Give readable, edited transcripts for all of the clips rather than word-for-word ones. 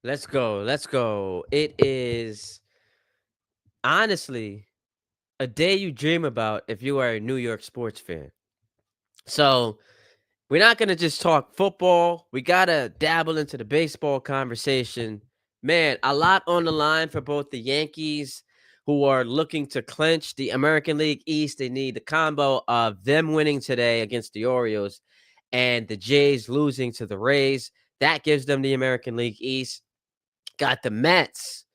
Let's go. Let's go. It is honestly a day you dream about if you are a New York sports fan. So, we're not going to just talk football. We got to dabble into the baseball conversation. Man, a lot on the line for both the Yankees, who are looking to clinch the American League East. They need the combo of them winning today against the Orioles and the Jays losing to the Rays. That gives them the American League East. Got the Mets,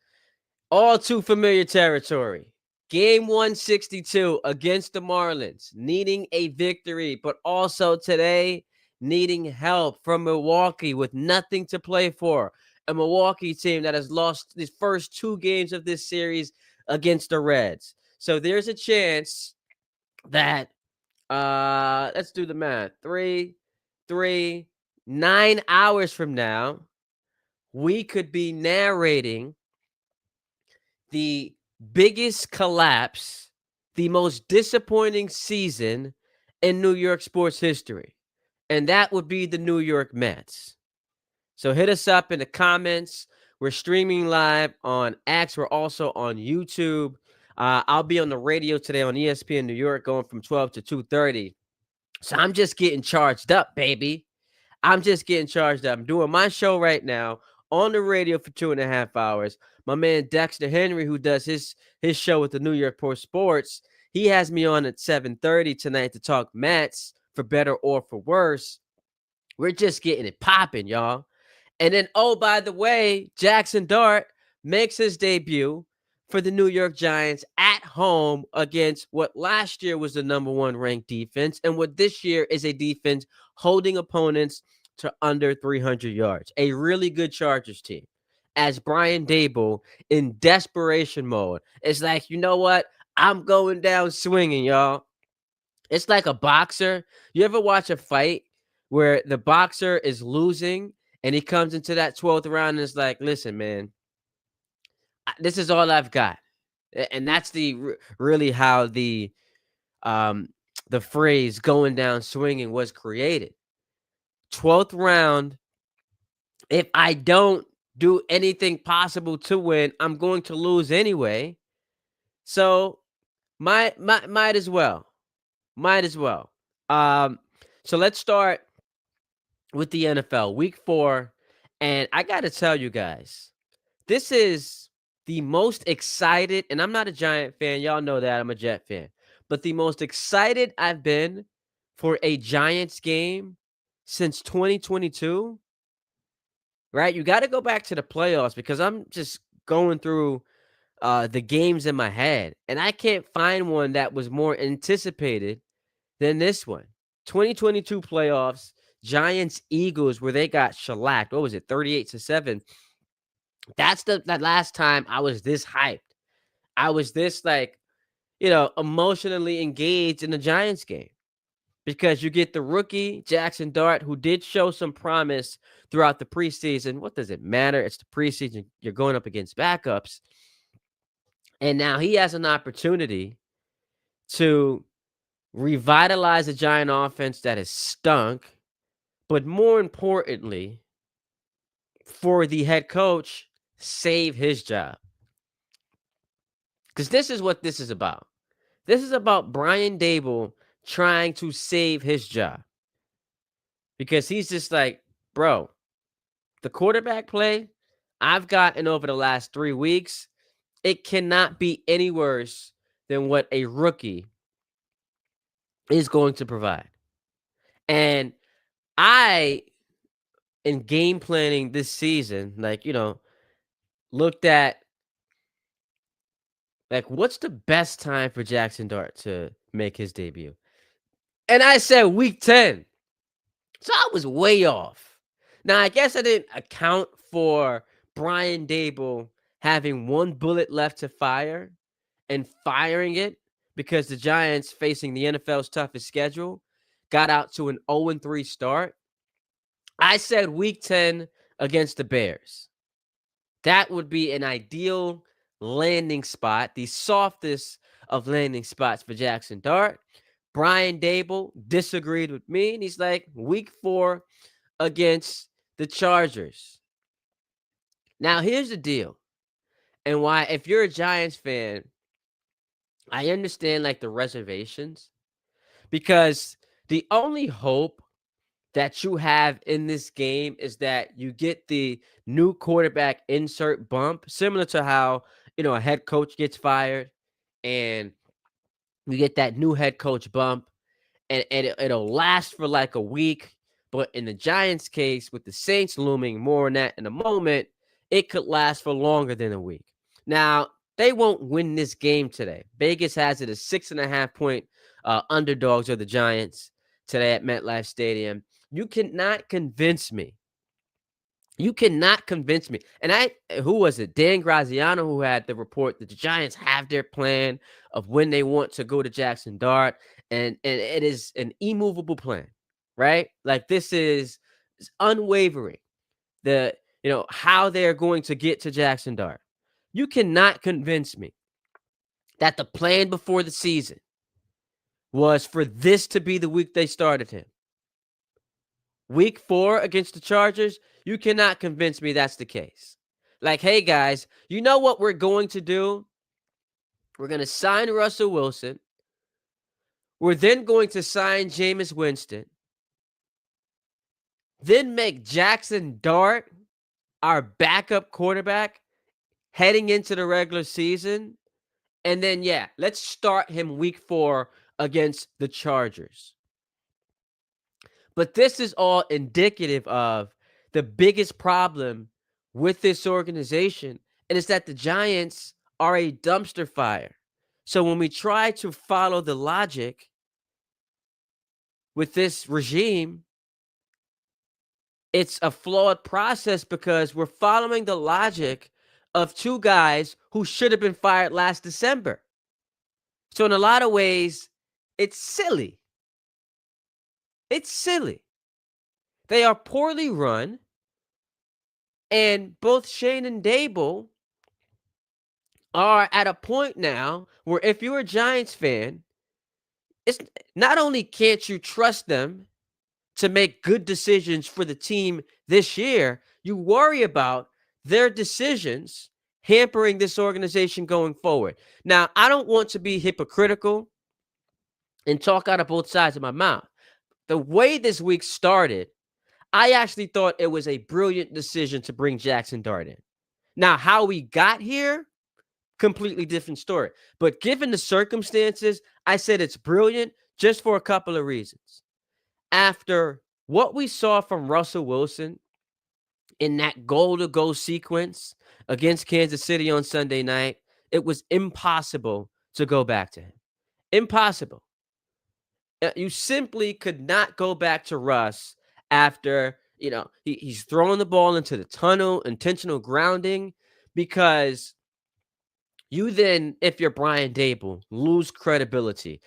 all too familiar territory. Game 162 against the Marlins, needing a victory, but also today needing help from Milwaukee with nothing to play for. A Milwaukee team that has lost the first two games of this series against the Reds. So there's a chance that let's do the math. 9 hours from now, we could be narrating the biggest collapse, the most disappointing season in New York sports history. And that would be the New York Mets. So hit us up in the comments. We're streaming live on X. We're also on YouTube. I'll be on the radio today on ESPN New York going from 12 to 2:30. So I'm just getting charged up, baby. I'm just getting charged up. I'm doing my show right now on the radio for 2.5 hours. My man Dexter Henry, who does his show with the New York Post Sports, he has me on at 7:30 tonight to talk Mets for better or for worse. We're just getting it popping, y'all. And then, oh, by the way, Jaxson Dart makes his debut for the New York Giants at home against what last year was the number one ranked defense and what this year is a defense holding opponents to under 300 yards. A really good Chargers team. As Brian Dable in desperation mode, it's like, you know what? I'm going down swinging, y'all. It's like a boxer. You ever watch a fight where the boxer is losing and he comes into that 12th round and is like, listen, man, this is all I've got. And that's really how the phrase going down swinging was created. 12th round, if I don't do anything possible to win, I'm going to lose anyway. So might as well. Might as well. So let's start with the NFL week 4. And I got to tell you guys, this is the most excited, and I'm not a Giant fan. Y'all know that I'm a Jet fan, but the most excited I've been for a Giants game since 2022, right? You got to go back to the playoffs because I'm just going through the games in my head, and I can't find one that was more anticipated than this one. 2022 playoffs, Giants-Eagles where they got shellacked. What was it, 38-7? That's that last time I was this hyped. I was this emotionally engaged in the Giants game because you get the rookie Jaxson Dart, who did show some promise throughout the preseason. What does it matter? It's the preseason. You're going up against backups. And now he has an opportunity to revitalize a Giant offense that has stunk. But more importantly, for the head coach, save his job. Because this is what this is about. This is about Brian Daboll trying to save his job. Because he's just like, bro, the quarterback play I've gotten over the last 3 weeks, it cannot be any worse than what a rookie is going to provide. And I, in game planning this season, looked at what's the best time for Jaxson Dart to make his debut? And I said week 10. So I was way off. Now, I guess I didn't account for Brian Daboll having one bullet left to fire and firing it because the Giants, facing the NFL's toughest schedule, got out to an 0-3 start. I said week 10 against the Bears. That would be an ideal landing spot, the softest of landing spots for Jaxson Dart. Brian Daboll disagreed with me, and he's like, week 4 against the Chargers. Now, here's the deal, and why, if you're a Giants fan, I understand the reservations, because the only hope that you have in this game is that you get the new quarterback insert bump, similar to how, a head coach gets fired and you get that new head coach bump, and it'll last for a week. But in the Giants case, with the Saints looming, more on that in a moment, it could last for longer than a week. Now, they won't win this game today. Vegas has it as 6.5-point underdogs of the Giants today at MetLife Stadium. You cannot convince me. You cannot convince me. And who was it? Dan Graziano, who had the report that the Giants have their plan of when they want to go to Jaxson Dart. And it is an immovable plan, right? This is unwavering. How they're going to get to Jaxson Dart. You cannot convince me that the plan before the season was for this to be the week they started him. Week 4 against the Chargers, you cannot convince me that's the case. Hey, guys, you know what we're going to do? We're going to sign Russell Wilson. We're then going to sign Jameis Winston. Then make Jaxson Dart our backup quarterback heading into the regular season. And then, let's start him week 4 against the Chargers. But this is all indicative of the biggest problem with this organization, and it's that the Giants are a dumpster fire. So when we try to follow the logic with this regime, it's a flawed process because we're following the logic of 2 guys who should have been fired last December. So in a lot of ways, it's silly. It's silly. They are poorly run, and both Shane and Daboll are at a point now where if you're a Giants fan, it's not only can't you trust them to make good decisions for the team this year, you worry about their decisions hampering this organization going forward. Now, I don't want to be hypocritical and talk out of both sides of my mouth. The way this week started, I actually thought it was a brilliant decision to bring Jaxson Dart in. Now, how we got here, completely different story. But given the circumstances, I said it's brilliant just for a couple of reasons. After what we saw from Russell Wilson in that goal-to-go sequence against Kansas City on Sunday night, it was impossible to go back to him. Impossible. You simply could not go back to Russ after, he's throwing the ball into the tunnel, intentional grounding, because you then, if you're Brian Dable, lose credibility,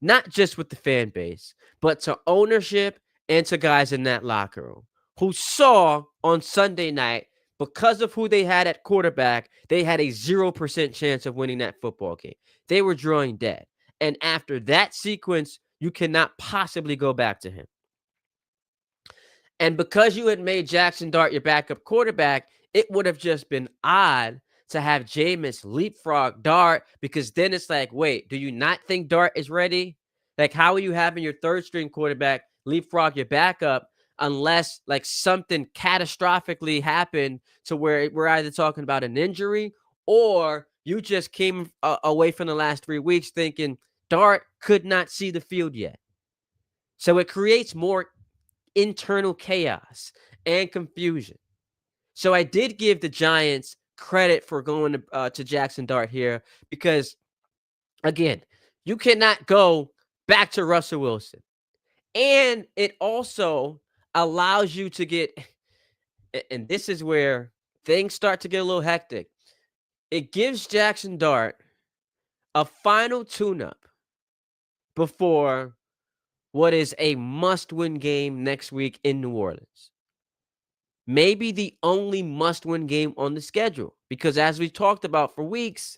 not just with the fan base, but to ownership and to guys in that locker room who saw on Sunday night, because of who they had at quarterback, they had a 0% chance of winning that football game. They were drawing dead. And after that sequence, you cannot possibly go back to him. And because you had made Jaxson Dart your backup quarterback, it would have just been odd to have Jameis leapfrog Dart, because then it's like, wait, do you not think Dart is ready? Like, how are you having your third string quarterback leapfrog your backup unless like something catastrophically happened to where we're either talking about an injury, or you just came away from the last 3 weeks thinking Dart could not see the field yet. So it creates more internal chaos and confusion. So I did give the Giants credit for going to Jaxson Dart here, because, again, you cannot go back to Russell Wilson. And it also allows you to get, and this is where things start to get a little hectic, it gives Jaxson Dart a final tune-up before what is a must-win game next week in New Orleans. Maybe the only must-win game on the schedule, because as we talked about for weeks,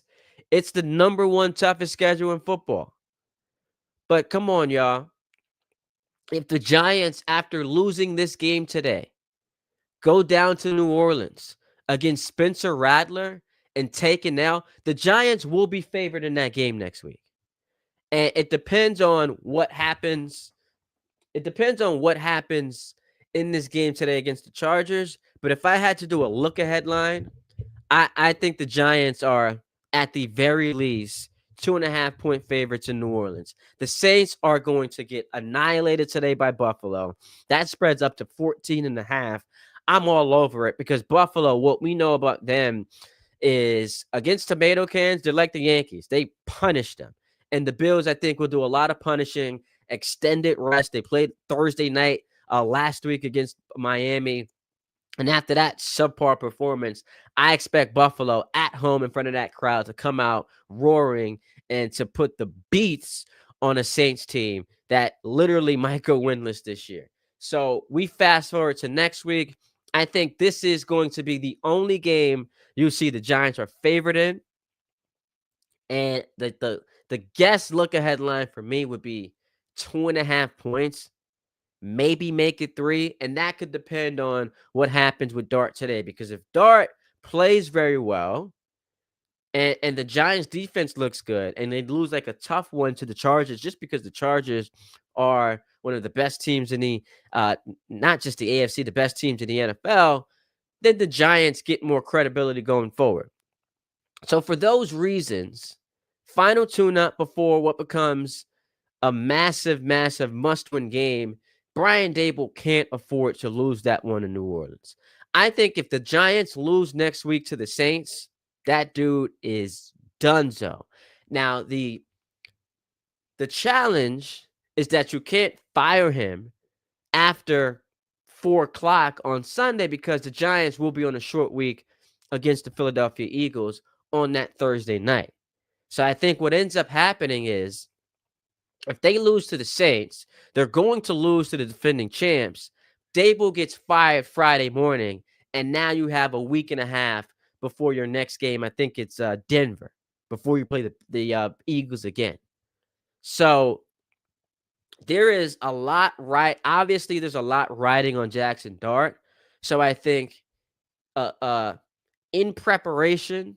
it's the number one toughest schedule in football. But come on, y'all. If the Giants, after losing this game today, go down to New Orleans against Spencer Rattler and take an L, the Giants will be favored in that game next week. And it depends on what happens. It depends on what happens in this game today against the Chargers. But if I had to do a look-ahead line, I think the Giants are, at the very least, 2.5-point favorites in New Orleans. The Saints are going to get annihilated today by Buffalo. That spreads up to 14.5. I'm all over it, because Buffalo, what we know about them is against tomato cans, they're like the Yankees. They punish them. And the Bills, I think, will do a lot of punishing, extended rest. They played Thursday night last week against Miami. And after that subpar performance, I expect Buffalo at home in front of that crowd to come out roaring and to put the beats on a Saints team that literally might go winless this year. So we fast forward to next week. I think this is going to be the only game you see the Giants are favored in. And the guess look-ahead line for me would be 2.5 points. Maybe make it 3, and that could depend on what happens with Dart today, because if Dart plays very well and the Giants defense looks good and they lose like a tough one to the Chargers, just because the Chargers are one of the best teams in the not just the AFC, the best teams in the NFL, then the Giants get more credibility going forward. So for those reasons, final tune-up before what becomes a massive, massive must-win game, Brian Dable can't afford to lose that one in New Orleans. I think if the Giants lose next week to the Saints, that dude is donezo. Now, the challenge is that you can't fire him after 4 o'clock on Sunday, because the Giants will be on a short week against the Philadelphia Eagles on that Thursday night. So I think what ends up happening is, if they lose to the Saints, they're going to lose to the defending champs. Dable gets fired Friday morning, and now you have a week and a half before your next game. I think it's Denver, before you play the Eagles again. So there is a lot obviously, there's a lot riding on Jaxson Dart. So I think in preparation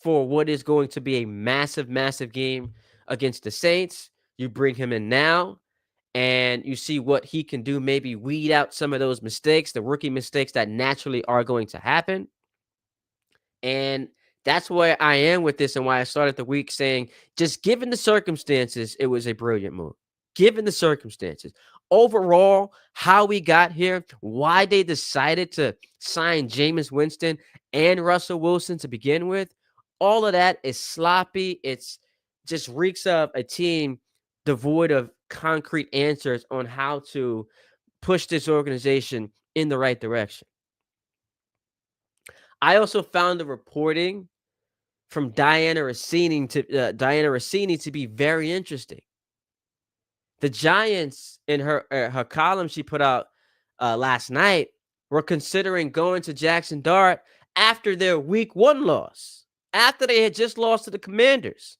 for what is going to be a massive, massive game against the Saints, you bring him in now and you see what he can do, maybe weed out some of those mistakes, the rookie mistakes that naturally are going to happen. And that's where I am with this, and why I started the week saying, just given the circumstances, it was a brilliant move. Given the circumstances. Overall, how we got here, why they decided to sign Jameis Winston and Russell Wilson to begin with, all of that is sloppy. It's just reeks of a team devoid of concrete answers on how to push this organization in the right direction. I also found the reporting from Diana Rossini to be very interesting. The Giants, in her column she put out last night, were considering going to Jaxson Dart after their week 1 loss, after they had just lost to the Commanders,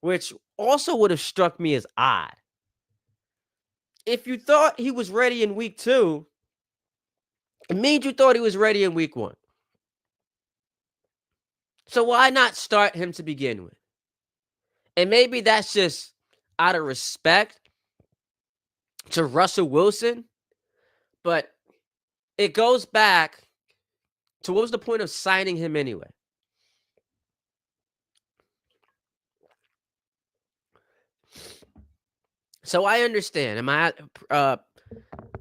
which also would have struck me as odd. If you thought he was ready in week 2, it means you thought he was ready in week 1. So why not start him to begin with? And maybe that's just out of respect to Russell Wilson, but it goes back to what was the point of signing him anyway? So I understand, and my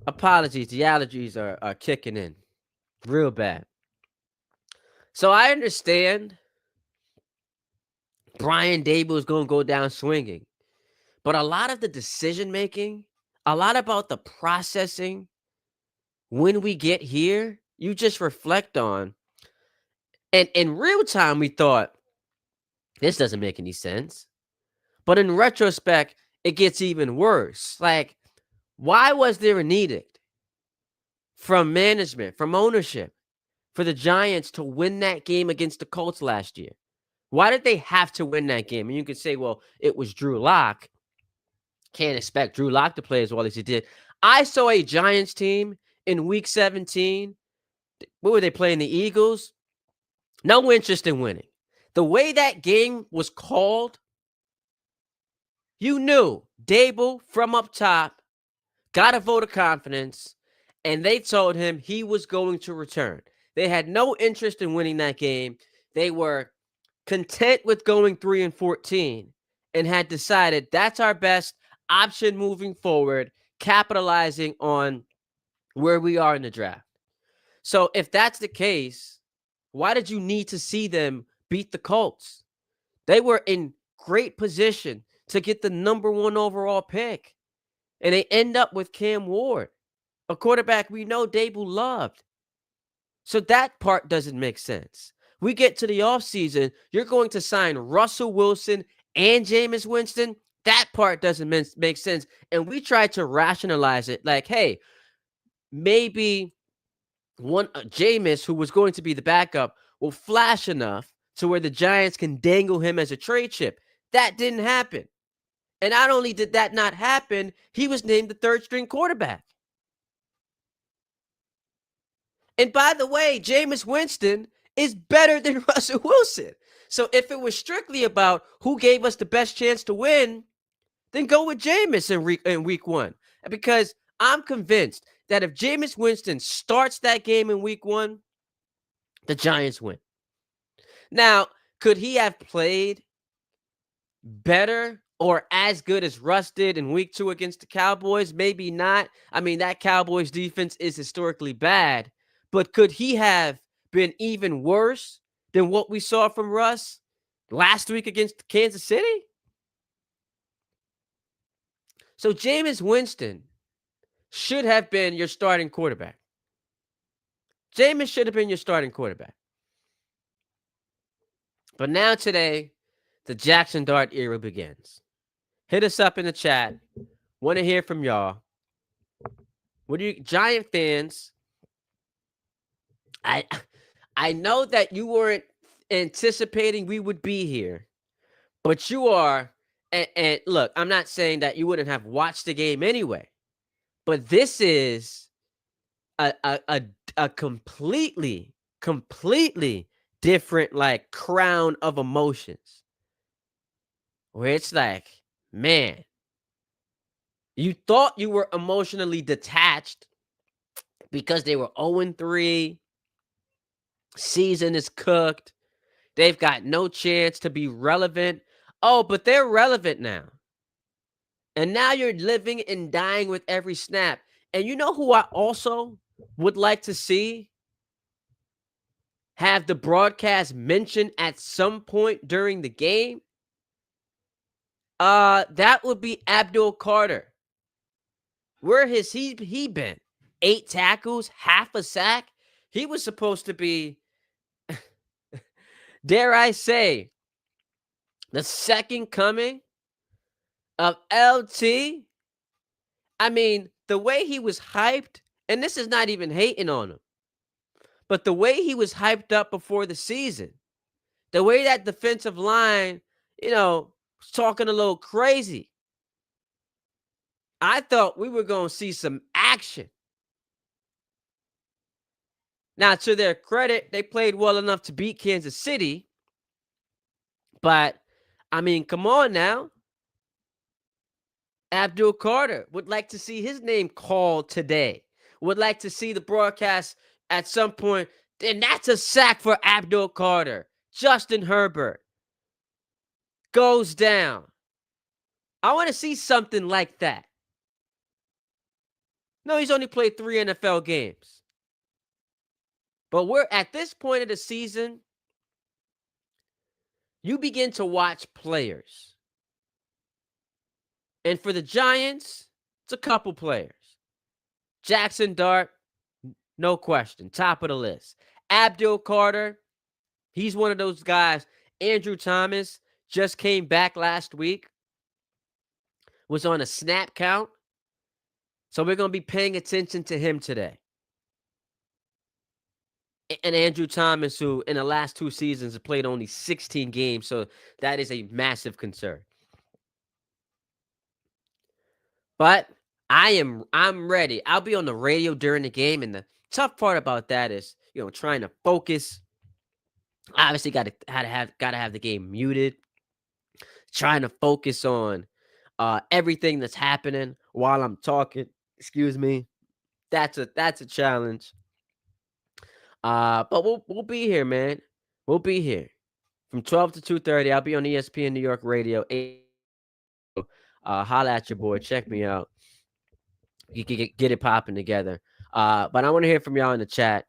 apologies, the allergies are kicking in real bad. So I understand Brian Daboll is going to go down swinging, but a lot of the decision making, a lot about the processing when we get here, you just reflect on. And in real time, we thought, this doesn't make any sense. But in retrospect, it gets even worse. Like, why was there an edict from management, from ownership, for the Giants to win that game against the Colts last year? Why did they have to win that game? And you could say, well, it was Drew Lock. Can't expect Drew Lock to play as well as he did. I saw a Giants team in week 17. What were they playing? The Eagles? No interest in winning. The way that game was called, you knew Daboll from up top got a vote of confidence, and they told him he was going to return. They had no interest in winning that game. They were content with going 3-14 and had decided that's our best option moving forward, capitalizing on where we are in the draft. So if that's the case, why did you need to see them beat the Colts? They were in great position to get the number 1 overall pick, and they end up with Cam Ward, a quarterback we know Daboll loved. So that part doesn't make sense. We get to the offseason, you're going to sign Russell Wilson and Jameis Winston. That part doesn't make sense. And we try to rationalize it like, hey, maybe Jameis, who was going to be the backup, will flash enough to where the Giants can dangle him as a trade chip. That didn't happen. And not only did that not happen, he was named the 3rd-string quarterback. And by the way, Jameis Winston is better than Russell Wilson. So if it was strictly about who gave us the best chance to win, then go with Jameis in week 1. Because I'm convinced that if Jameis Winston starts that game in week 1, the Giants win. Now, could he have played better or as good as Russ did in week 2 against the Cowboys? Maybe not. I mean, that Cowboys defense is historically bad. But could he have been even worse than what we saw from Russ last week against Kansas City? So Jameis Winston should have been your starting quarterback. Jameis should have been your starting quarterback. But now today, the Jaxson Dart era begins. Hit us up in the chat. Want to hear from y'all. What do you, Giant fans? I know that you weren't anticipating we would be here, but you are. And look, I'm not saying that you wouldn't have watched the game anyway, but this is a completely different like crown of emotions, where it's like, man, you thought you were emotionally detached because they were 0-3. Season is cooked. They've got no chance to be relevant. Oh, but they're relevant now. And now you're living and dying with every snap. And you know who I also would like to see have the broadcast mention at some point during the game? That would be Abdul Carter. Where has he been? 8 tackles, half a sack. He was supposed to be, dare I say, the second coming of LT. I mean, the way he was hyped, and this is not even hating on him, but the way he was hyped up before the season, the way that defensive line, was talking a little crazy. I thought we were going to see some action. Now, to their credit, they played well enough to beat Kansas City. But, I mean, come on now. Abdul Carter would like to see his name called today. Would like to see the broadcast at some point. And that's a sack for Abdul Carter. Justin Herbert goes down. I want to see something like that. No, he's only played 3 NFL games. But we're at this point of the season, you begin to watch players. And for the Giants, it's a couple players. Jaxson Dart, no question, top of the list. Abdul Carter, he's one of those guys. Andrew Thomas just came back last week, was on a snap count. So we're going to be paying attention to him today. And Andrew Thomas, who in the last 2 seasons has played only 16 games, so that is a massive concern. But I'm ready. I'll be on the radio during the game, and the tough part about that is, trying to focus. Obviously, gotta have the game muted. Trying to focus on everything that's happening while I'm talking. Excuse me. That's a challenge. But we'll be here, man. We'll be here from 12 to 2:30. I'll be on ESPN New York Radio. Holla at your boy. Check me out. You can get it popping together. But I want to hear from y'all in the chat.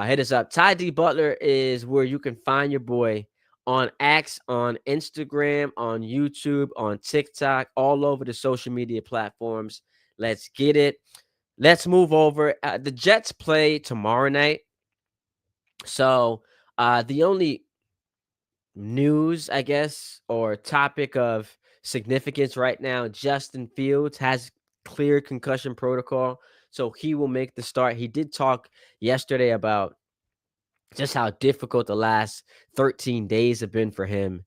Hit us up. Ty D. Butler is where you can find your boy on X, on Instagram, on YouTube, on TikTok, all over the social media platforms. Let's get it. Let's move over. The Jets play tomorrow night. So the only news, I guess, or topic of significance right now, Justin Fields has cleared concussion protocol, so he will make the start. He did talk yesterday about just how difficult the last 13 days have been for him.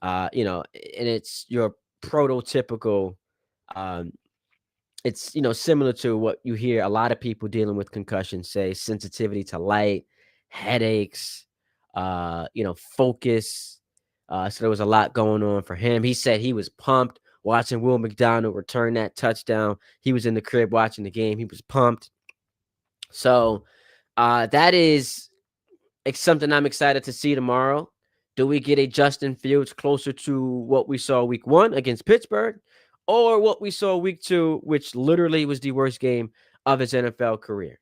And it's your prototypical, it's, similar to what you hear a lot of people dealing with concussion say: sensitivity to light, headaches, focus. So there was a lot going on for him. He said he was pumped watching Will McDonald return that touchdown. He was in the crib watching the game. He was pumped. So that is something I'm excited to see tomorrow. Do we get a Justin Fields closer to what we saw week 1 against Pittsburgh, or what we saw week 2, which literally was the worst game of his NFL career?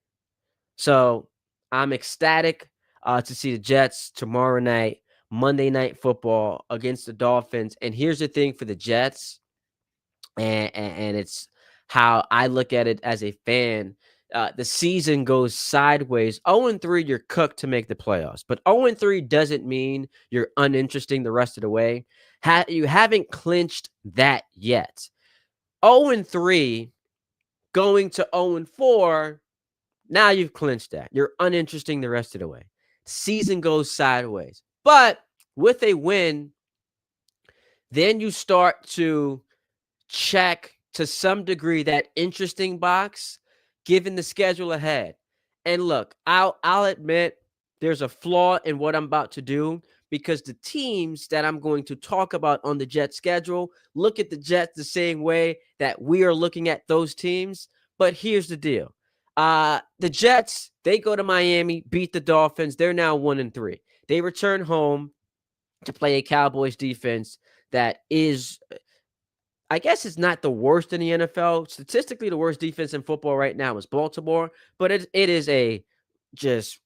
So I'm ecstatic to see the Jets tomorrow night, Monday Night Football against the Dolphins. And here's the thing for the Jets, and it's how I look at it as a fan. The season goes sideways. 0-3, you're cooked to make the playoffs. But 0-3 doesn't mean you're uninteresting the rest of the way. You haven't clinched that yet. 0-3 going to 0-4, now you've clinched that. You're uninteresting the rest of the way. Season goes sideways. But with a win, then you start to check to some degree that interesting box given the schedule ahead. And look, I'll admit there's a flaw in what I'm about to do, because the teams that I'm going to talk about on the Jets schedule look at the Jets the same way that we are looking at those teams. But here's the deal. The Jets, they go to Miami, beat the Dolphins. They're now 1-3. They return home to play a Cowboys defense that is, I guess it's not the worst in the NFL. Statistically, the worst defense in football right now is Baltimore, but it is a just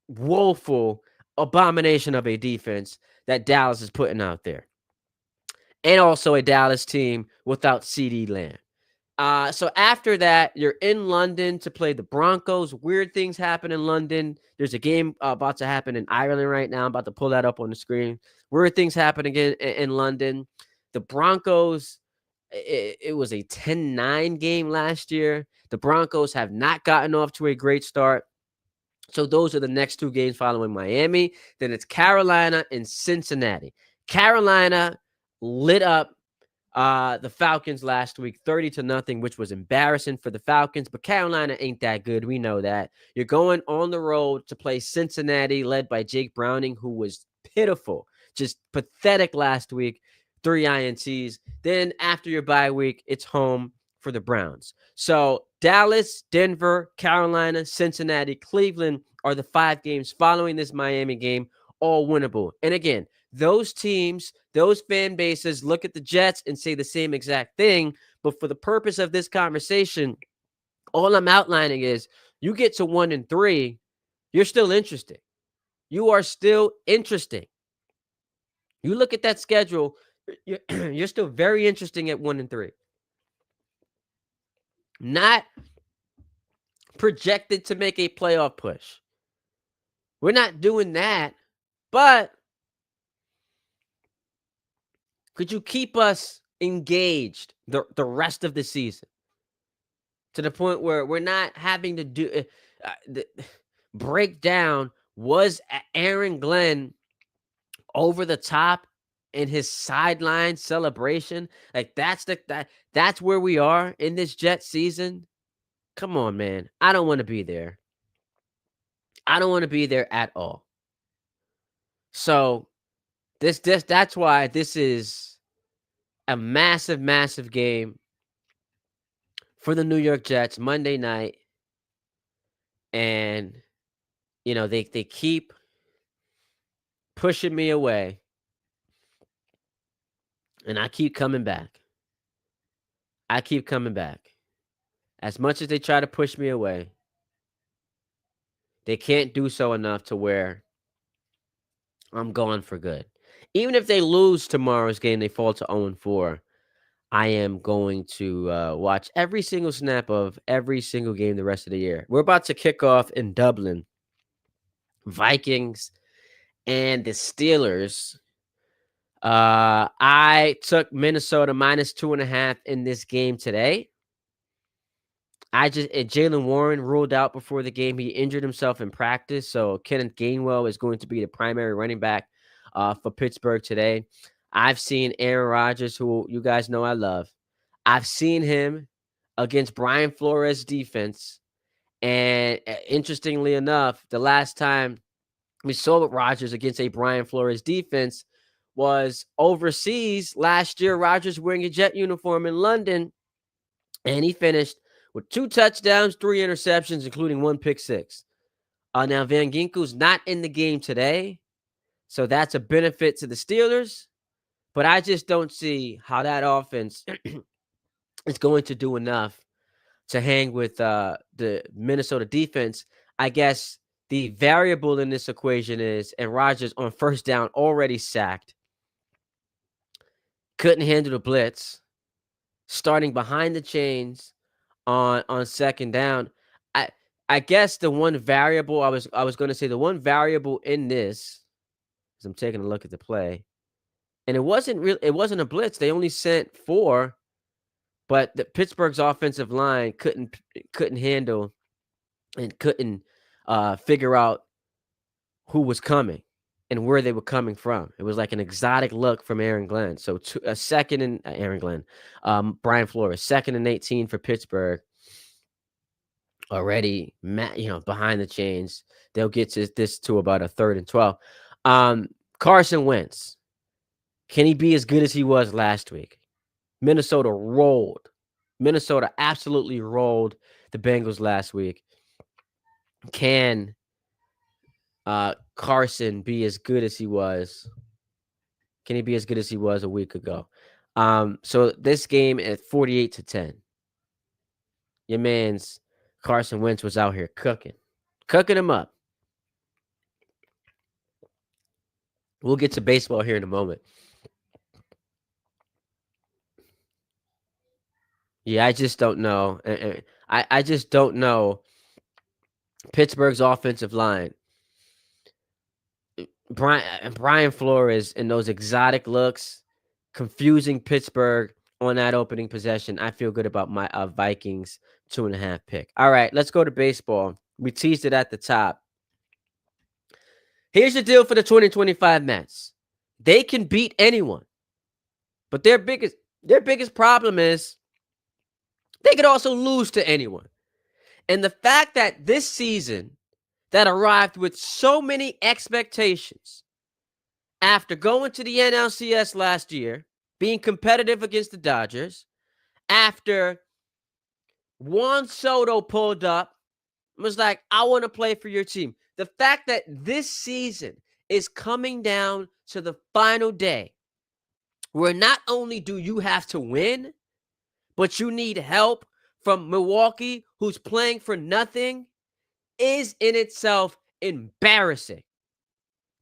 woeful abomination of a defense that Dallas is putting out there. And also a Dallas team without CeeDee Lamb. So after that, you're in London to play the Broncos. Weird things happen in London. There's a game about to happen in Ireland right now. I'm about to pull that up on the screen. Weird things happen again in London. The Broncos, it was a 10-9 game last year. The Broncos have not gotten off to a great start. So those are the next two games following Miami. Then it's Carolina and Cincinnati. Carolina lit up the Falcons last week, 30-0, which was embarrassing for the Falcons, but Carolina ain't that good. We know that. You're going on the road to play Cincinnati, led by Jake Browning, who was pitiful, just pathetic last week, 3 INTs. Then after your bye week, it's home for the Browns. So Dallas, Denver, Carolina, Cincinnati, Cleveland are the 5 games following this Miami game, all winnable. And again, those teams, those fan bases look at the Jets and say the same exact thing. But for the purpose of this conversation, all I'm outlining is you get to 1-3, you're still interesting. You are still interesting. You look at that schedule, you're still very interesting at 1-3. Not projected to make a playoff push. We're not doing that, but could you keep us engaged the rest of the season to the point where we're not having to do break down? Was Aaron Glenn over the top in his sideline celebration? Like that's where we are in this Jet season. Come on, man. I don't want to be there. I don't want to be there at all. So that's why this is a massive, massive game for the New York Jets Monday night. And, they keep pushing me away. And I keep coming back. I keep coming back. As much as they try to push me away, they can't do so enough to where I'm gone for good. Even if they lose tomorrow's game, they fall to 0-4. I am going to watch every single snap of every single game the rest of the year. We're about to kick off in Dublin. Vikings and the Steelers. I took Minnesota -2.5 in this game today. Jalen Warren ruled out before the game. He injured himself in practice, so Kenneth Gainwell is going to be the primary running back for Pittsburgh today. I've seen Aaron Rodgers, who you guys know I love. I've seen him against Brian Flores' defense, and interestingly enough, the last time we saw Rodgers against a Brian Flores defense was overseas last year. Rodgers wearing a Jet uniform in London, and he finished with 2 touchdowns, 3 interceptions, including 1 pick six. Now, Van Ginkel's not in the game today, so that's a benefit to the Steelers, but I just don't see how that offense is going to do enough to hang with the Minnesota defense. I guess the variable in this equation is, and Rodgers on first down already sacked, couldn't handle the blitz, starting behind the chains on second down. I guess the one variable I was going to say, the one variable in this, as I'm taking a look at the play, and it wasn't a blitz. They only sent 4, but the Pittsburgh's offensive line couldn't handle and couldn't figure out who was coming and where they were coming from. It was like an exotic look from Aaron Glenn. So a second and Aaron Glenn, Brian Flores, 2nd and 18 for Pittsburgh. Already, behind the chains. They'll get to this to about a 3rd and 12. Carson Wentz, can he be as good as he was last week? Minnesota absolutely rolled the Bengals last week. Can Carson be as good as he was? Can he be as good as he was a week ago? So this game at 48-10. Your man's Carson Wentz was out here cooking him up. We'll get to baseball here in a moment. Yeah, I just don't know. I just don't know Pittsburgh's offensive line. Brian Flores and those exotic looks, confusing Pittsburgh on that opening possession. I feel good about my Vikings 2.5 pick. All right, let's go to baseball. We teased it at the top. Here's the deal for the 2025 Mets. They can beat anyone, but their biggest problem is they could also lose to anyone. And the fact that this season that arrived with so many expectations after going to the NLCS last year, being competitive against the Dodgers, after Juan Soto pulled up, was like, I want to play for your team. The fact that this season is coming down to the final day, where not only do you have to win, but you need help from Milwaukee, who's playing for nothing, is in itself embarrassing.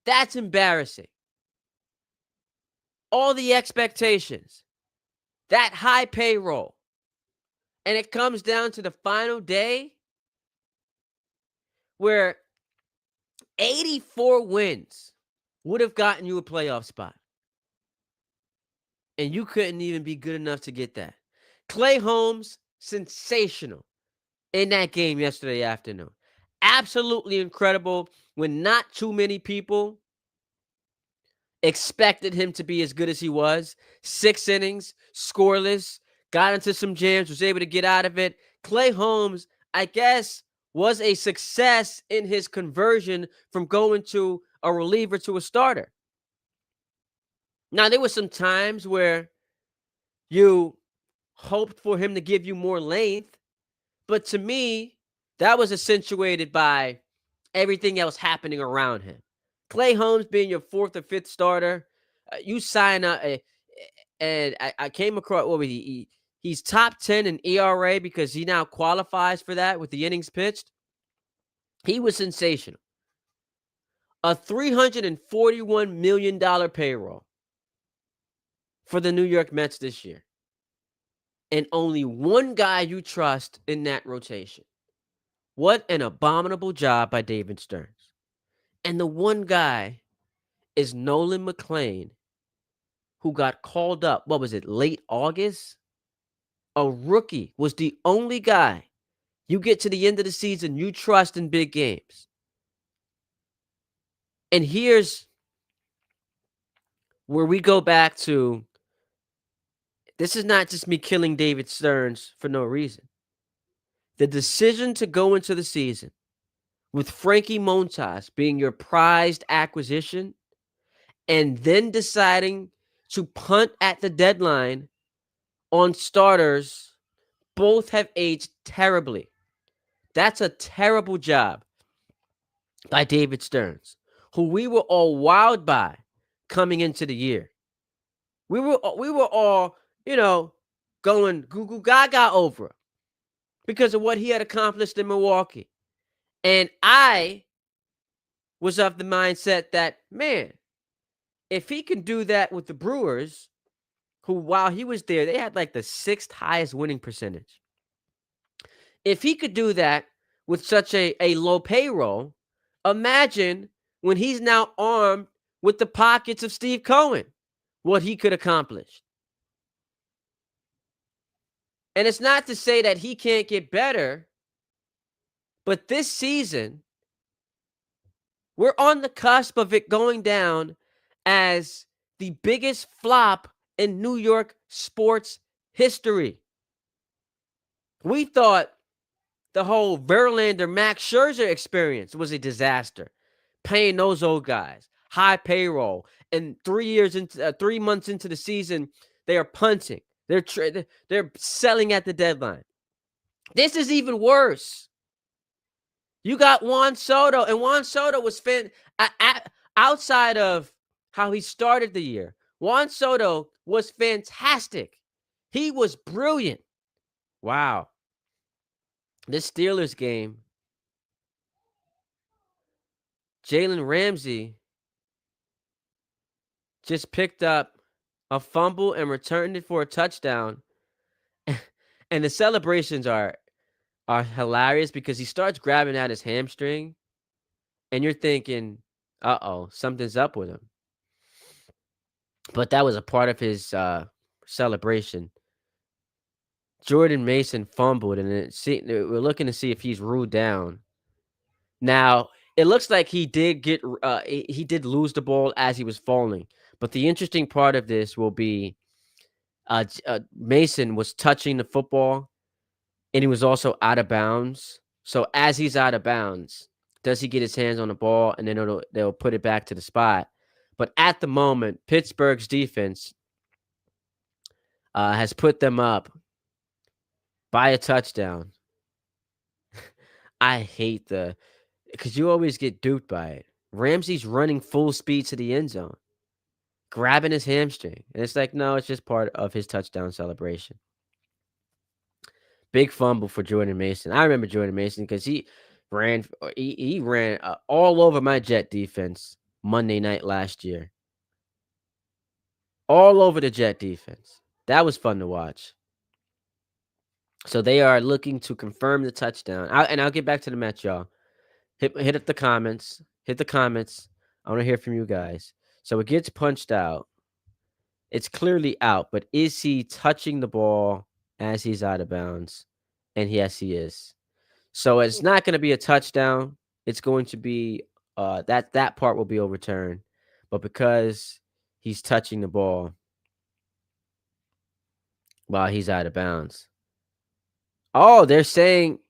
That's embarrassing. All the expectations, that high payroll, and it comes down to the final day where 84 wins would have gotten you a playoff spot. And you couldn't even be good enough to get that. Clay Holmes, sensational in that game yesterday afternoon. Absolutely incredible when not too many people expected him to be as good as he was. 6 innings, scoreless, got into some jams, was able to get out of it. Clay Holmes, I guess, was a success in his conversion from going to a reliever to a starter. Now, there were some times where you hoped for him to give you more length, but to me, that was accentuated by everything else happening around him. Clay Holmes being your 4th or 5th starter, you sign up, and I came across, what was he's top 10 in ERA because he now qualifies for that with the innings pitched. He was sensational. A $341 million payroll for the New York Mets this year. And only one guy you trust in that rotation. What an abominable job by David Stearns. And the one guy is Nolan McLean, who got called up, what was it, late August? A rookie, was the only guy you get to the end of the season you trust in big games. And here's where we go back to, this is not just me killing David Stearns for no reason. The decision to go into the season with Frankie Montas being your prized acquisition and then deciding to punt at the deadline on starters, both have aged terribly. That's a terrible job by David Stearns, who we were all wowed by coming into the year. We were all, going goo goo gaga over him because of what he had accomplished in Milwaukee. And I was of the mindset that, man, if he can do that with the Brewers, who while he was there, they had like the 6th highest winning percentage. If he could do that with such a low payroll, imagine when he's now armed with the pockets of Steve Cohen, what he could accomplish. And it's not to say that he can't get better, but this season, we're on the cusp of it going down as the biggest flop in New York sports history. We thought the whole Verlander, Max Scherzer experience was a disaster. Paying those old guys, high payroll, and 3 months into the season, they are punting. They're selling at the deadline. This is even worse. You got Juan Soto, and Juan Soto was outside of how he started the year. Juan Soto was fantastic. He was brilliant. Wow. This Steelers game, Jalen Ramsey just picked up a fumble and returned it for a touchdown. And the celebrations are hilarious because he starts grabbing at his hamstring, and you're thinking, "Uh-oh, something's up with him." But that was a part of his celebration. Jordan Mason fumbled, and we're looking to see if he's ruled down. Now, it looks like he did he did lose the ball as he was falling. But the interesting part of this will be Mason was touching the football, and he was also out of bounds. So as he's out of bounds, does he get his hands on the ball, and then they'll put it back to the spot? But at the moment, Pittsburgh's defense has put them up by a touchdown. I hate because you always get duped by it. Ramsey's running full speed to the end zone, grabbing his hamstring. And it's like, no, it's just part of his touchdown celebration. Big fumble for Jordan Mason. I remember Jordan Mason because he ran all over my Jet defense Monday night last year. All over the Jet defense. That was fun to watch. So they are looking to confirm the touchdown. I'll get back to the Mets, y'all. Hit up the comments. Hit the comments. I want to hear from you guys. So it gets punched out. It's clearly out, but is he touching the ball as he's out of bounds? And yes, he is. So it's not going to be a touchdown. It's going to be that part will be overturned. But because he's touching the ball while he's out of bounds. Oh, they're saying,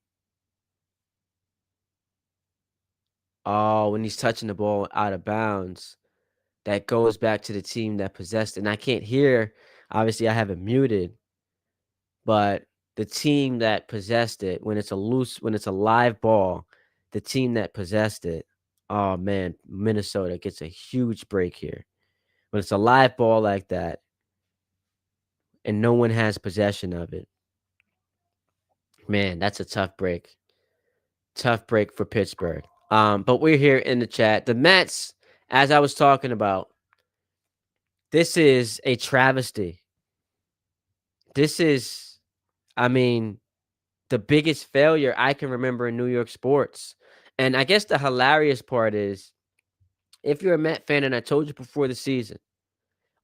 when he's touching the ball out of bounds, that goes back to the team that possessed it. And I can't hear. Obviously, I have it muted. But the team that possessed it, when it's a live ball, the team that possessed it, oh man, Minnesota gets a huge break here. When it's a live ball like that and no one has possession of it, man, that's a tough break. Tough break for Pittsburgh. But we're here in the chat. The Mets, as I was talking about, this is a travesty. This is, the biggest failure I can remember in New York sports. And I guess the hilarious part is, if you're a Met fan, and I told you before the season,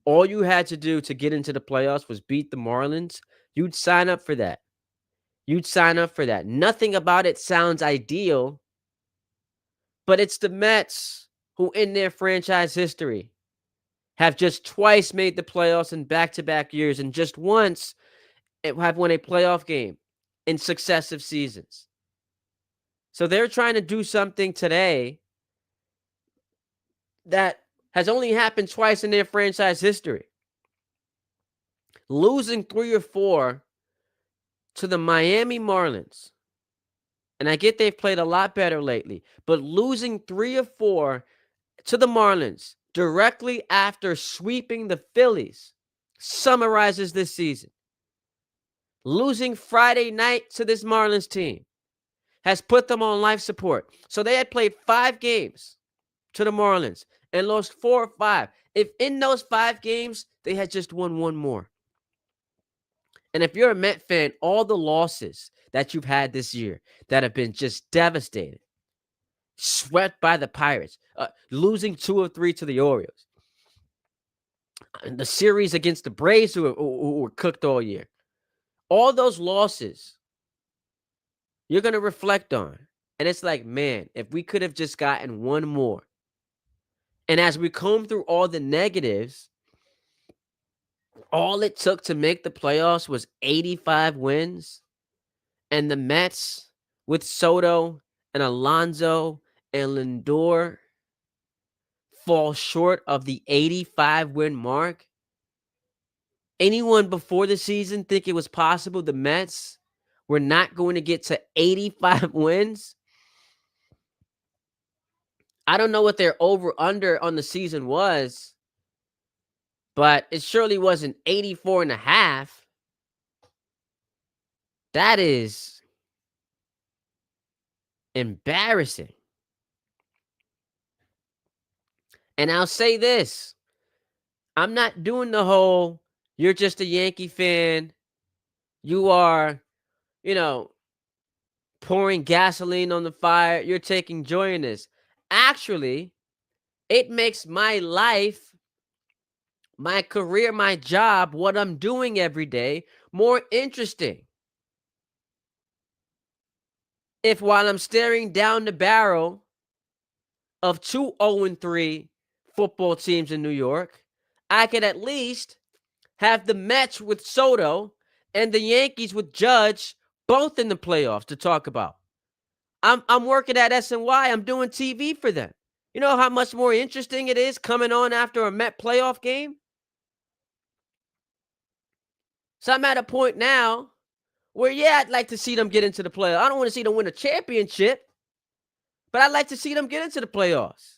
all you had to do to get into the playoffs was beat the Marlins, you'd sign up for that. You'd sign up for that. Nothing about it sounds ideal, but it's the Mets who, in their franchise history, have just twice made the playoffs in back-to-back years, and just once have won a playoff game in successive seasons. So they're trying to do something today that has only happened twice in their franchise history. Losing 3 or 4 to the Miami Marlins. And I get they've played a lot better lately, but losing 3 or 4 to the Marlins directly after sweeping the Phillies summarizes this season. Losing Friday night to this Marlins team has put them on life support. So they had played 5 games to the Marlins and lost 4 or 5. If in those 5 games, they had just won 1 more. And if you're a Met fan, all the losses that you've had this year that have been just devastating, swept by the Pirates, losing 2 or 3 to the Orioles, and the series against the Braves who were cooked all year, all those losses you're going to reflect on. And it's like, man, if we could have just gotten 1 more. And as we comb through all the negatives, all it took to make the playoffs was 85 wins. And the Mets with Soto and Alonso and Lindor fall short of the 85 win mark. Anyone before the season think it was possible the Mets were not going to get to 85 wins? I don't know what their over-under on the season was, but it surely wasn't 84 and a half. That is embarrassing. And I'll say this. I'm not doing the whole, you're just a Yankee fan. You are pouring gasoline on the fire. You're taking joy in this. Actually, it makes my life, my career, my job, what I'm doing every day more interesting. If while I'm staring down the barrel of two 0-3 football teams in New York, I could at least have the Mets with Soto and the Yankees with Judge both in the playoffs to talk about. I'm working at SNY. I'm doing TV for them. You know how much more interesting it is coming on after a Met playoff game? So I'm at a point now where, yeah, I'd like to see them get into the playoffs. I don't want to see them win a championship, but I'd like to see them get into the playoffs.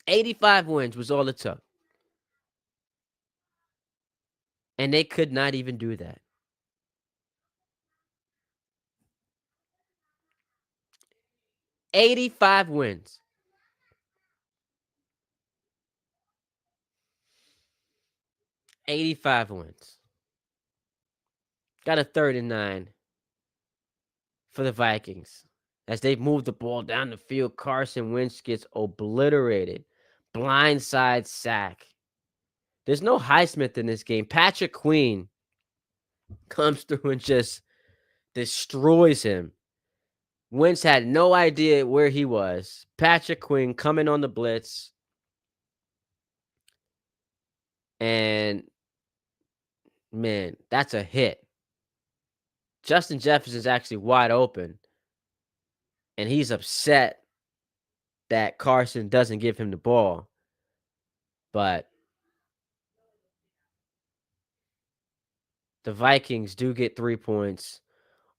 85 wins was all it took. And they could not even do that. 85 wins. Got a 3rd and 9 for the Vikings. As they move the ball down the field, Carson Wentz gets obliterated. Blindside sack. There's no Highsmith in this game. Patrick Queen comes through and just destroys him. Wentz had no idea where he was. Patrick Queen coming on the blitz. And, man, that's a hit. Justin Jefferson's actually wide open. And he's upset that Carson doesn't give him the ball. But the Vikings do get 3 points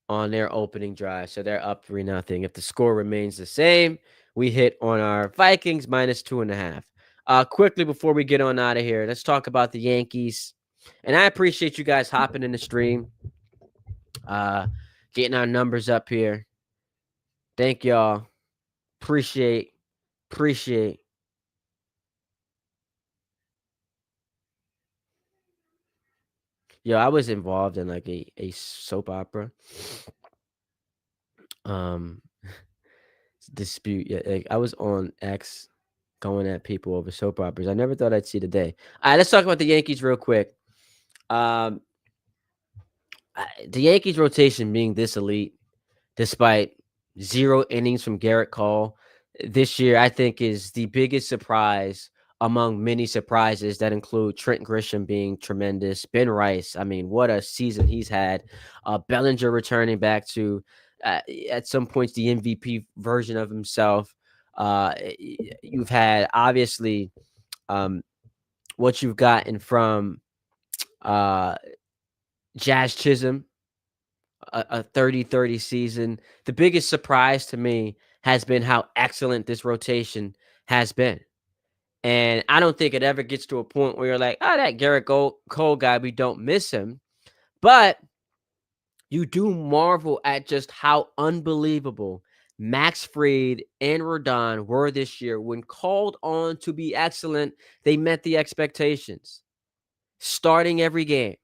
on their opening drive. So they're up 3-0. If the score remains the same, we hit on our Vikings minus 2.5. Quickly before we get on out of here, let's talk about the Yankees. And I appreciate you guys hopping in the stream, getting our numbers up here. Thank y'all. Appreciate. Yo, I was involved in like a soap opera dispute. Yeah, like I was on X going at people over soap operas. I never thought I'd see the day. All right, let's talk about the Yankees real quick. The Yankees rotation being this elite, despite 0 innings from Garrett Cole this year, I think is the biggest surprise among many surprises that include Trent Grisham being tremendous. Ben Rice, I mean, what a season he's had. Bellinger returning back to, at some points, the MVP version of himself. You've had, obviously, what you've gotten from Jazz Chisholm, a 30-30 season. The biggest surprise to me has been how excellent this rotation has been. And I don't think it ever gets to a point where you're like, oh, that Garrett Cole guy, we don't miss him. But you do marvel at just how unbelievable Max Fried and Rodon were this year. When called on to be excellent, they met the expectations. Starting every game.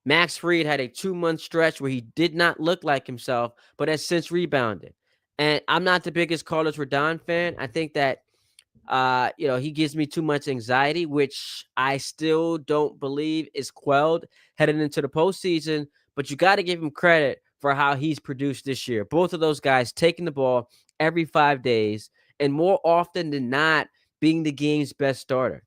Max Fried had a 2-month stretch where he did not look like himself, but has since rebounded. And I'm not the biggest Carlos Rodon fan. I think that he gives me too much anxiety, which I still don't believe is quelled heading into the postseason. But you got to give him credit for how he's produced this year. Both of those guys taking the ball every 5 days and more often than not being the game's best starter,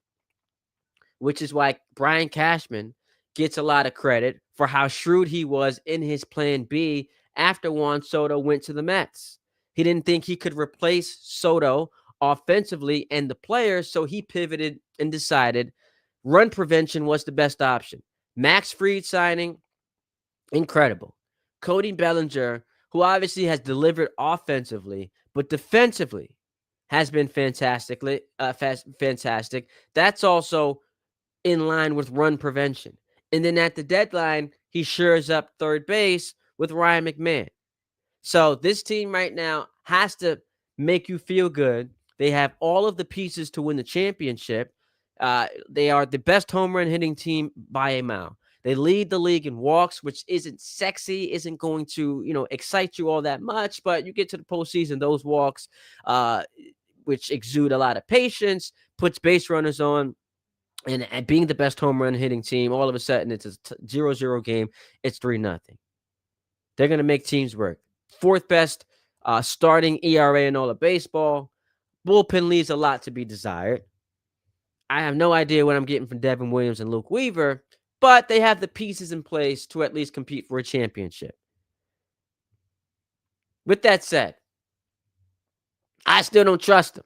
which is why Brian Cashman gets a lot of credit for how shrewd he was in his plan B after Juan Soto went to the Mets. He didn't think he could replace Soto offensively and the players, so he pivoted and decided run prevention was the best option. Max Fried signing, incredible. Cody Bellinger, who obviously has delivered offensively, but defensively has been fantastic. That's also in line with run prevention. And then at the deadline, he shores up third base with Ryan McMahon. So this team right now has to make you feel good. They have all of the pieces to win the championship. They are the best home run hitting team by a mile. They lead the league in walks, which isn't sexy, isn't going to, excite you all that much. But you get to the postseason, those walks, which exude a lot of patience, puts base runners on. And being the best home run hitting team, all of a sudden it's a 0-0 game. It's 3-0. They're going to make teams work. Fourth best starting ERA in all of baseball. Bullpen leaves a lot to be desired. I have no idea what I'm getting from Devin Williams and Luke Weaver, but they have the pieces in place to at least compete for a championship. With that said, I still don't trust them.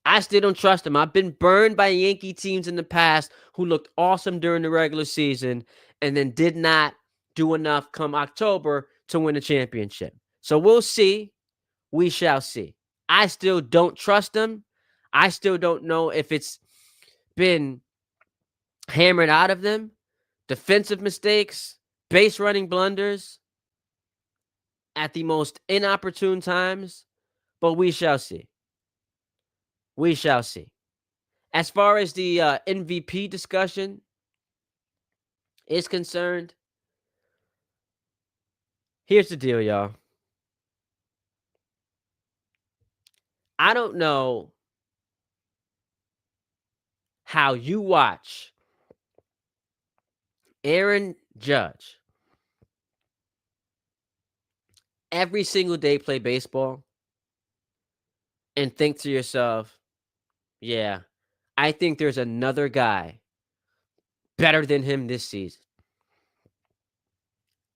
I've been burned by Yankee teams in the past who looked awesome during the regular season and then did not do enough come October to win a championship. So we'll see. We shall see. I still don't trust them. I still don't know if it's been hammered out of them. Defensive mistakes, base running blunders at the most inopportune times, but we shall see. We shall see. As far as the MVP discussion is concerned, here's the deal, y'all. I don't know how you watch Aaron Judge every single day play baseball and think to yourself, yeah, I think there's another guy better than him this season.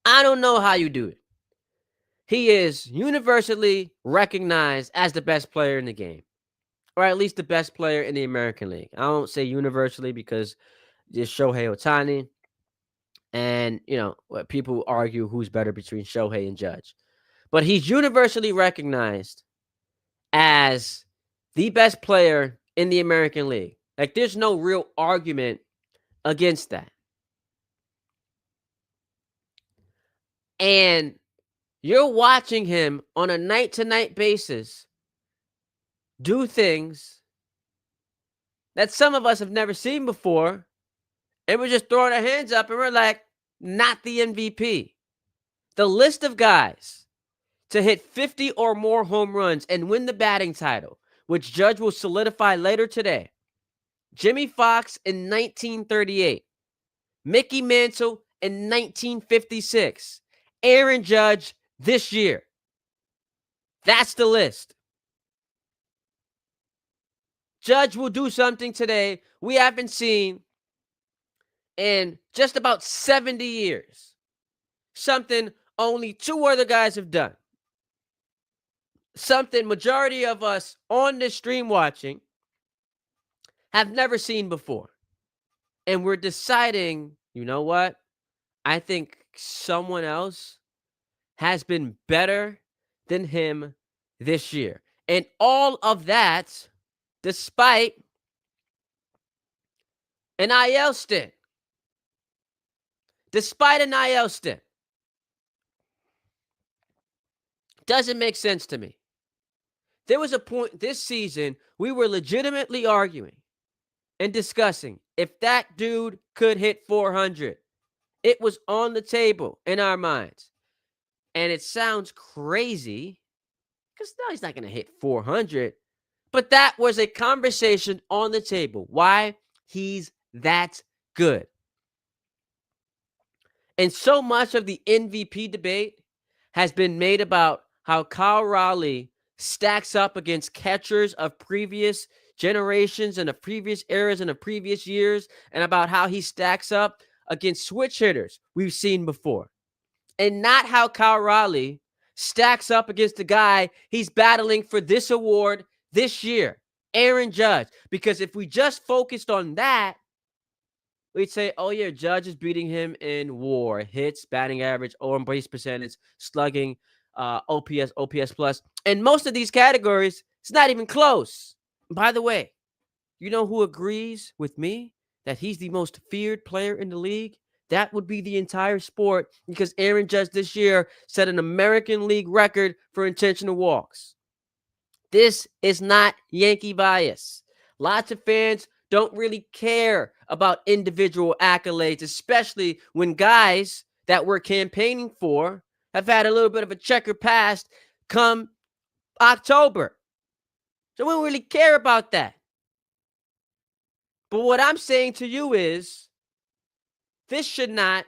I don't know how you do it. He is universally recognized as the best player in the game, or at least the best player in the American League. I don't say universally because there's Shohei Ohtani, and, people argue who's better between Shohei and Judge. But he's universally recognized as the best player in the American League. Like, there's no real argument against that. And you're watching him on a night-to-night basis do things that some of us have never seen before, and we're just throwing our hands up and we're like, not the MVP. The list of guys to hit 50 or more home runs and win the batting title, which Judge will solidify later today. Jimmy Fox in 1938. Mickey Mantle in 1956. Aaron Judge this year. That's the list. Judge will do something today we haven't seen in just about 70 years. Something only two other guys have done. Something majority of us on this stream watching have never seen before. And we're deciding, you know what? I think someone else has been better than him this year. And all of that despite an IL stint. Despite an IL stint. Doesn't make sense to me. There was a point this season we were legitimately arguing and discussing if that dude could hit 400. It was on the table in our minds. And it sounds crazy because now he's not going to hit 400. But that was a conversation on the table. Why? He's that good. And so much of the MVP debate has been made about how Kyle Raleigh stacks up against catchers of previous generations and of previous eras and of previous years, and about how he stacks up against switch hitters we've seen before. And not how Kyle Raleigh stacks up against the guy he's battling for this award this year, Aaron Judge. Because if we just focused on that, we'd say, oh yeah, Judge is beating him in WAR, hits, batting average, on base percentage, slugging, OPS plus. And most of these categories, it's not even close. By the way, you know who agrees with me that he's the most feared player in the league? That would be the entire sport, because Aaron Judge this year set an American League record for intentional walks. This is not Yankee bias. Lots of fans don't really care about individual accolades, especially when guys that we're campaigning for have had a little bit of a checkered past come October. So we don't really care about that. But what I'm saying to you is this should not,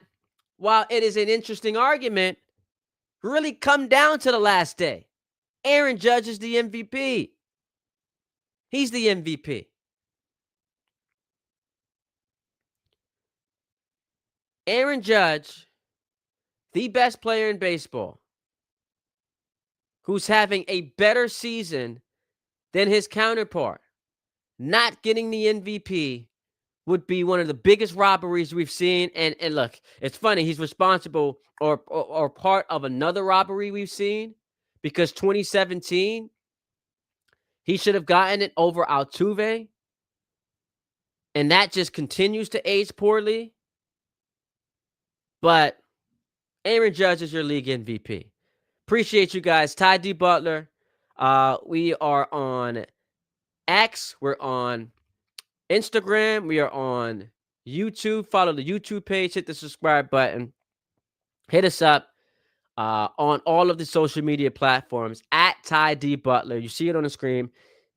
while it is an interesting argument, really come down to the last day. Aaron Judge is the MVP. He's the MVP. Aaron Judge, the best player in baseball, who's having a better season than his counterpart, not getting the MVP would be one of the biggest robberies we've seen. And look, it's funny, he's responsible or part of another robbery we've seen, because 2017, he should have gotten it over Altuve, and that just continues to age poorly. But Aaron Judge is your league MVP. Appreciate you guys. Ty D. Butler. We are on X. We're on Instagram. We are on YouTube. Follow the YouTube page. Hit the subscribe button. Hit us up on all of the social media platforms at Ty D. Butler. You see it on the screen.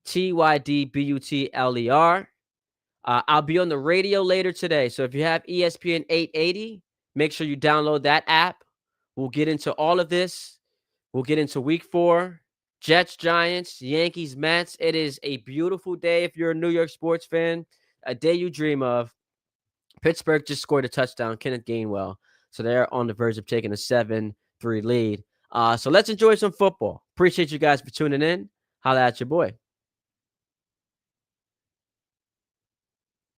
TYDBUTLER. I'll be on the radio later today. So if you have ESPN 880, make sure you download that app. We'll get into all of this. We'll get into week 4. Jets, Giants, Yankees, Mets. It is a beautiful day if you're a New York sports fan. A day you dream of. Pittsburgh just scored a touchdown, Kenneth Gainwell. So they're on the verge of taking a 7-3 lead. So let's enjoy some football. Appreciate you guys for tuning in. Holla at your boy.